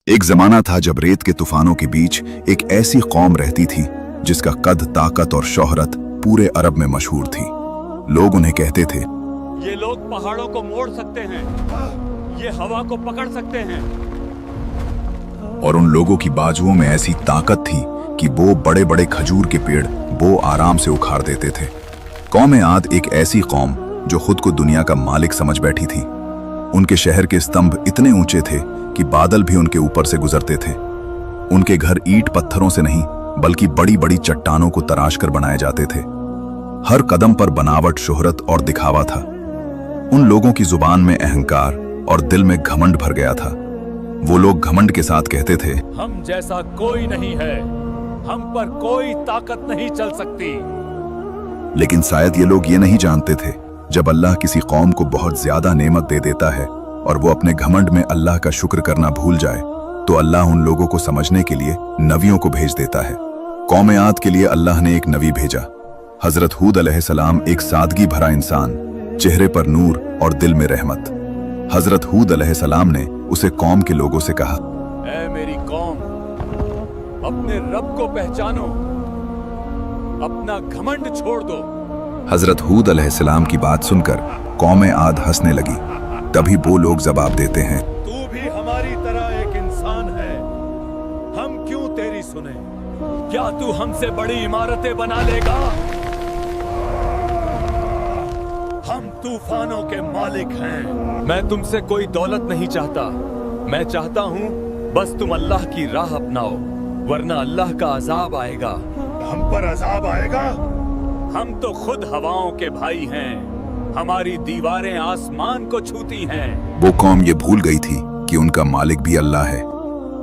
एक जमाना था जब रेत के तूफानों के बीच एक ऐसी कौम रहती थी जिसका कद, ताकत और शोहरत पूरे अरब में मशहूर थी। लोग उन्हें कहते थे, ये लोग पहाड़ों को मोड़ सकते हैं, ये हवा को पकड़ सकते हैं। और उन लोगों की बाजुओं में ऐसी ताकत थी कि वो बड़े बड़े खजूर के पेड़ वो आराम से उखाड़ देते थे। कौम आद एक ऐसी कौम जो खुद को दुनिया का मालिक समझ बैठी थी। उनके शहर के स्तंभ इतने ऊंचे थे कि बादल भी उनके ऊपर से गुजरते थे। उनके घर ईंट पत्थरों से नहीं बल्कि बड़ी बड़ी चट्टानों को तराश कर बनाए जाते थे। हर कदम पर बनावट, शोहरत और दिखावा था। उन लोगों की जुबान में अहंकार और दिल में घमंड भर गया था। वो लोग घमंड के साथ कहते थे, हम जैसा कोई नहीं है, हम पर कोई ताकत नहीं चल सकती। लेकिन शायद ये लोग ये नहीं जानते थे, जब अल्लाह किसी कौम को बहुत ज्यादा नेमत दे देता है और वो अपने घमंड में अल्लाह का शुक्र करना भूल जाए, तो अल्लाह उन लोगों को समझने के लिए नबियों को भेज देता है। कौम आद के लिए अल्लाह ने एक नबी भेजा। हजरत हूद अलैहिस्सलाम एक सादगी भरा इंसान, चेहरे पर नूर और दिल में रहमत। हजरत हूद अलैहिस्सलाम ने उसे कौम के लोगों से कहा, ऐ मेरी कौम, अपने रब को पहचानो, अपना घमंड छोड़ दो। हजरत हूद अलैहिस्सलाम की बात सुनकर कौम आद हंसने लगी। तभी वो लोग जवाब देते हैं, तू भी हमारी तरह एक इंसान है, हम क्यों तेरी सुने? क्या तू हमसे बड़ी इमारतें बना लेगा? हम तूफानों के मालिक हैं। मैं तुमसे कोई दौलत नहीं चाहता, मैं चाहता हूँ बस तुम अल्लाह की राह अपनाओ, वरना अल्लाह का अजाब आएगा। हम पर अजाब आएगा? हम तो खुद हवाओं के भाई हैं, हमारी दीवारें आसमान को छूती हैं। वो कौम ये भूल गई थी कि उनका मालिक भी अल्लाह है।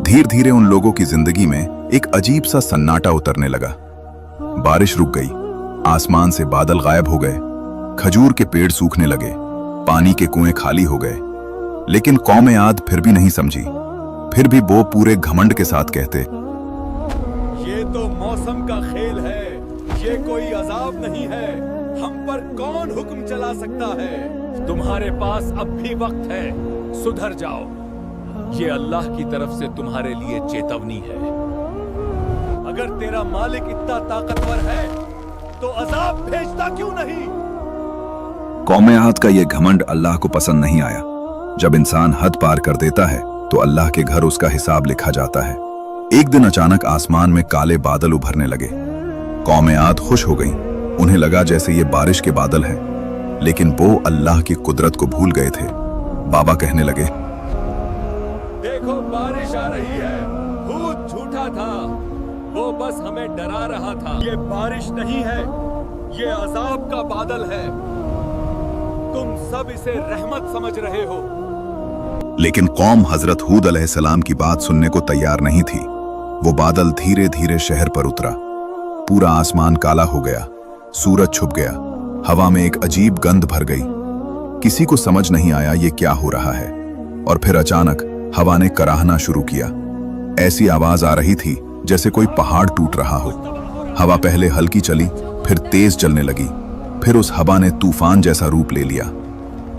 धीरे धीरे उन लोगों की जिंदगी में एक अजीब सा सन्नाटा उतरने लगा। बारिश रुक गई, आसमान से बादल गायब हो गए, खजूर के पेड़ सूखने लगे, पानी के कुएं खाली हो गए। लेकिन कौम आद फिर भी नहीं समझी। फिर भी वो पूरे घमंड के साथ कहते, ये तो मौसम का खेल है, ये कोई अजाब नहीं है, हम पर कौन हुक्म चला सकता है? तुम्हारे पास अब भी वक्त है, सुधर जाओ। ये अल्लाह की तरफ से तुम्हारे लिए चेतावनी है। अगर तेरा मालिक इतना ताकतवर है तो अजाब भेजता क्यों नहीं? कौम आद का ये घमंड अल्लाह को पसंद नहीं आया। जब इंसान हद पार कर देता है तो अल्लाह के घर उसका हिसाब लिखा जाता है। एक दिन अचानक आसमान में काले बादल उभरने लगे। कौम आद खुश हो गई। उन्हें लगा जैसे ये बारिश के बादल हैं। लेकिन वो अल्लाह की कुदरत को भूल गए थे। बाबा कहने लगे, देखो बारिश आ रही है, हूद झूठा था, वो बस हमें डरा रहा था। ये बारिश नहीं है, ये अजाब का बादल है। तुम सब इसे रहमत समझ रहे हो। लेकिन कौम हजरत हूद अलैहिस्सलाम की बात सुनने को तैयार नहीं थी। वो बादल धीरे धीरे शहर पर उतरा। पूरा आसमान काला हो गया, सूरज छुप गया, हवा में एक अजीब गंध भर गई। किसी को समझ नहीं आया ये क्या हो रहा है। और फिर अचानक हवा ने कराहना शुरू किया। ऐसी आवाज आ रही थी जैसे कोई पहाड़ टूट रहा हो। हवा पहले हल्की चली, फिर तेज चलने लगी, फिर उस हवा ने तूफान जैसा रूप ले लिया।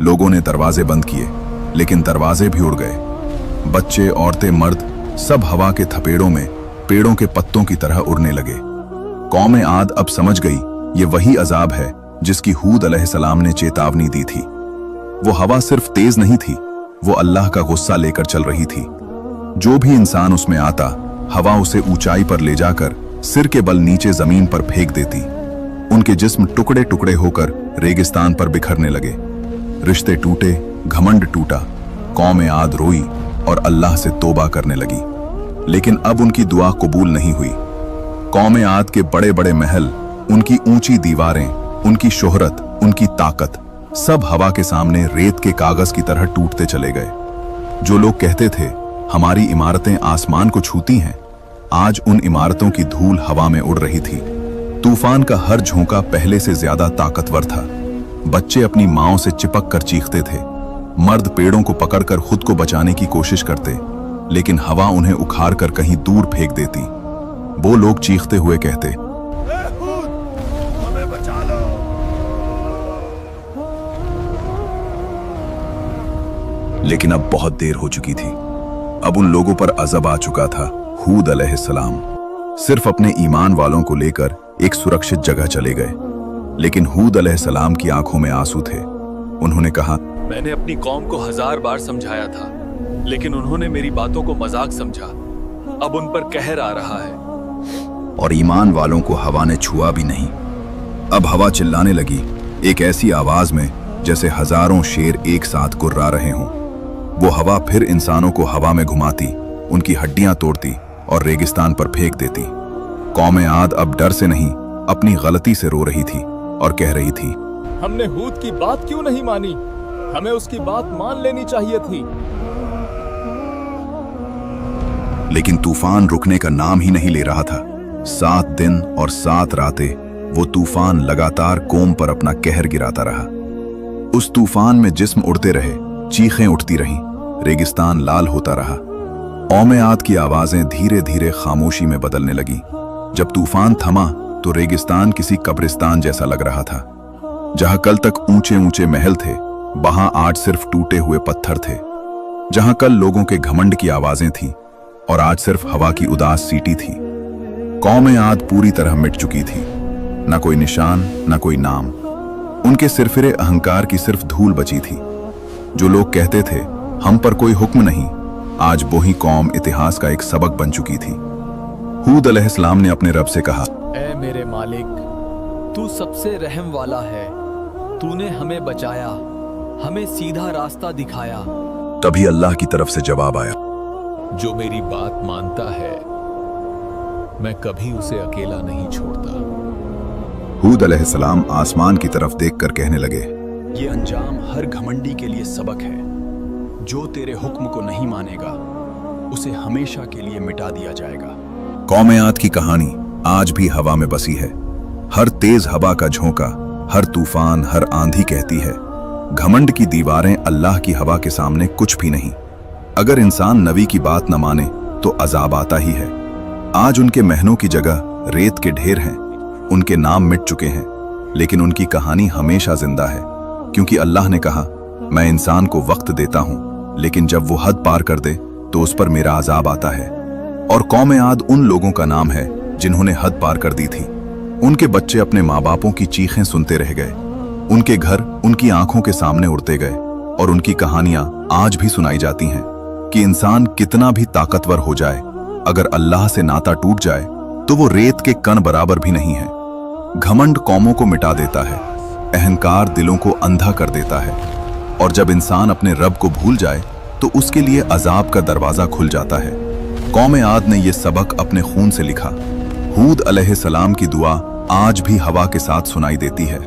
लोगों ने दरवाजे बंद किए, लेकिन दरवाजे भी उड़ गए। बच्चे, औरतें, मर्द सब हवा के थपेड़ों में पेड़ों के पत्तों की तरह उड़ने लगे। कौम आद अब समझ गई ये वही अजाब है जिसकी हूद अलैहिस्सलाम ने चेतावनी दी थी। वो हवा सिर्फ तेज नहीं थी, वो अल्लाह का गुस्सा लेकर चल रही थी। जो भी इंसान उसमें आता, हवा उसे ऊंचाई पर ले जाकर सिर के बल नीचे जमीन पर फेंक देती। उनके जिस्म टुकड़े टुकड़े होकर रेगिस्तान पर बिखरने लगे। रिश्ते टूटे, घमंड टूटा। कौम आद रोई और अल्लाह से तौबा करने लगी। लेकिन अब उनकी दुआ कबूल नहीं हुई। कौम आद के बड़े बड़े महल, उनकी ऊंची दीवारें, उनकी शोहरत, उनकी ताकत, सब हवा के सामने रेत के कागज की तरह टूटते चले गए। जो लोग कहते थे हमारी इमारतें आसमान को छूती हैं, आज उन इमारतों की धूल हवा में उड़ रही थी। तूफान का हर झोंका पहले से ज्यादा ताकतवर था। बच्चे अपनी मांओं से चिपक कर चीखते थे। मर्द पेड़ों को पकड़कर खुद को बचाने की कोशिश करते, लेकिन हवा उन्हें उखाड़ कर कहीं दूर फेंक देती। वो लोग चीखते हुए कहते, हमें बचा लो। लेकिन अब बहुत देर हो चुकी थी। अब उन लोगों पर अजब आ चुका था। हूद अलैहिस्सलाम सिर्फ अपने ईमान वालों को लेकर एक सुरक्षित जगह चले गए, लेकिन हूद अलैहिस्सलाम की आंखों में आंसू थे। उन्होंने कहा, मैंने अपनी कौम को 1000 बार समझाया था, लेकिन उन्होंने मेरी बातों को मजाक समझा। अब उन पर कहर आ रहा है। और ईमान वालों को हवा ने छुआ भी नहीं। अब हवा चिल्लाने लगी, एक ऐसी आवाज में जैसे हजारों शेर एक साथ गुर्रा रहे हों। वो हवा फिर इंसानों को हवा में घुमाती, उनकी हड्डियां तोड़ती और रेगिस्तान पर फेंक देती। कौम आद अब डर से नहीं, अपनी गलती से रो रही थी और कह रही थी, हमने हूद की बात क्यों नहीं मानी? हमें उसकी बात मान लेनी चाहिए थी। लेकिन तूफान रुकने का नाम ही नहीं ले रहा था। 7 दिन और 7 रातें वो तूफान लगातार कौम पर अपना कहर गिराता रहा। उस तूफान में जिस्म उड़ते रहे, चीखें उठती रहीं, रेगिस्तान लाल होता रहा। कौम आद की आवाजें धीरे धीरे खामोशी में बदलने लगी। जब तूफान थमा तो रेगिस्तान किसी कब्रिस्तान जैसा लग रहा था। जहां कल तक ऊंचे ऊंचे महल थे, वहां आज सिर्फ टूटे हुए पत्थर थे। जहां कल लोगों के घमंड की आवाजें थीं और आज सिर्फ हवा की उदास सीटी थी। कौम आद पूरी तरह मिट चुकी थी। न कोई निशान, न कोई नाम। उनके सिरफिरे अहंकार की सिर्फ धूल बची थी। जो लोग कहते थे हम पर कोई हुक्म नहीं, आज वही कौम इतिहास का एक सबक बन चुकी थी। हूद अलैहिस्सलाम ने अपने रब से कहा, ऐ मेरे मालिक, तू सबसे रहम वाला है। तूने हमें बचाया, हमें सीधा रास्ता दिखाया। तभी अल्लाह की तरफ से जवाब आया, जो मेरी बात मानता है, मैं कभी उसे अकेला नहीं छोड़ता। हूद अलैहिस्सलाम आसमान की तरफ देखकर कहने लगे, ये अंजाम हर घमंडी के लिए सबक है। जो तेरे हुक्म को नहीं मानेगा, उसे हमेशा के लिए मिटा दिया जाएगा। कौम आद की कहानी आज भी हवा में बसी है। हर तेज हवा का झोंका, हर तूफान, हर आंधी कहती है, घमंड की दीवारें अल्लाह की हवा के सामने कुछ भी नहीं। अगर इंसान नबी की बात न माने तो अजाब आता ही है। आज उनके महलों की जगह रेत के ढेर हैं, उनके नाम मिट चुके हैं, लेकिन उनकी कहानी हमेशा जिंदा है, क्योंकि अल्लाह ने कहा, मैं इंसान को वक्त देता हूं, लेकिन जब वो हद पार कर दे तो उस पर मेरा अजाब आता है। और कौम आद उन लोगों का नाम है जिन्होंने हद पार कर दी थी। उनके बच्चे अपने माँ बापों की चीखें सुनते रह गए, उनके घर उनकी आंखों के सामने उड़ते गए, और उनकी कहानियां आज भी सुनाई जाती हैं कि इंसान कितना भी ताकतवर हो जाए, अगर अल्लाह से नाता टूट जाए तो वो रेत के कण बराबर भी नहीं है। घमंड कौमों को मिटा देता है, अहंकार दिलों को अंधा कर देता है, और जब इंसान अपने रब को भूल जाए तो उसके लिए अजाब का दरवाजा खुल जाता है। कौम आद ने यह सबक अपने खून से लिखा। हूद अलैहिस्सलाम की दुआ आज भी हवा के साथ सुनाई देती है।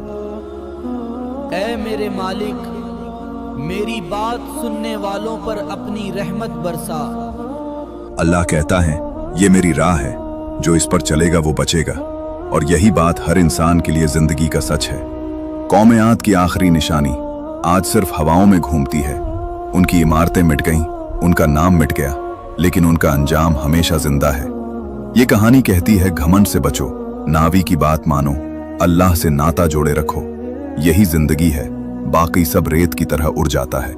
ऐ मेरे मालिक, मेरी बात सुनने वालों पर अपनी रहमत बरसा। अल्लाह कहता है, ये मेरी राह है, जो इस पर चलेगा वो बचेगा, और यही बात हर इंसान के लिए जिंदगी का सच है। कौम आद की आखिरी निशानी आज सिर्फ हवाओं में घूमती है। उनकी इमारतें मिट गईं, उनका नाम मिट गया, लेकिन उनका अंजाम हमेशा जिंदा है। ये कहानी कहती है, घमंड से बचो, नावी की बात मानो, अल्लाह से नाता जोड़े रखो। यही जिंदगी है, बाकी सब रेत की तरह उड़ जाता है।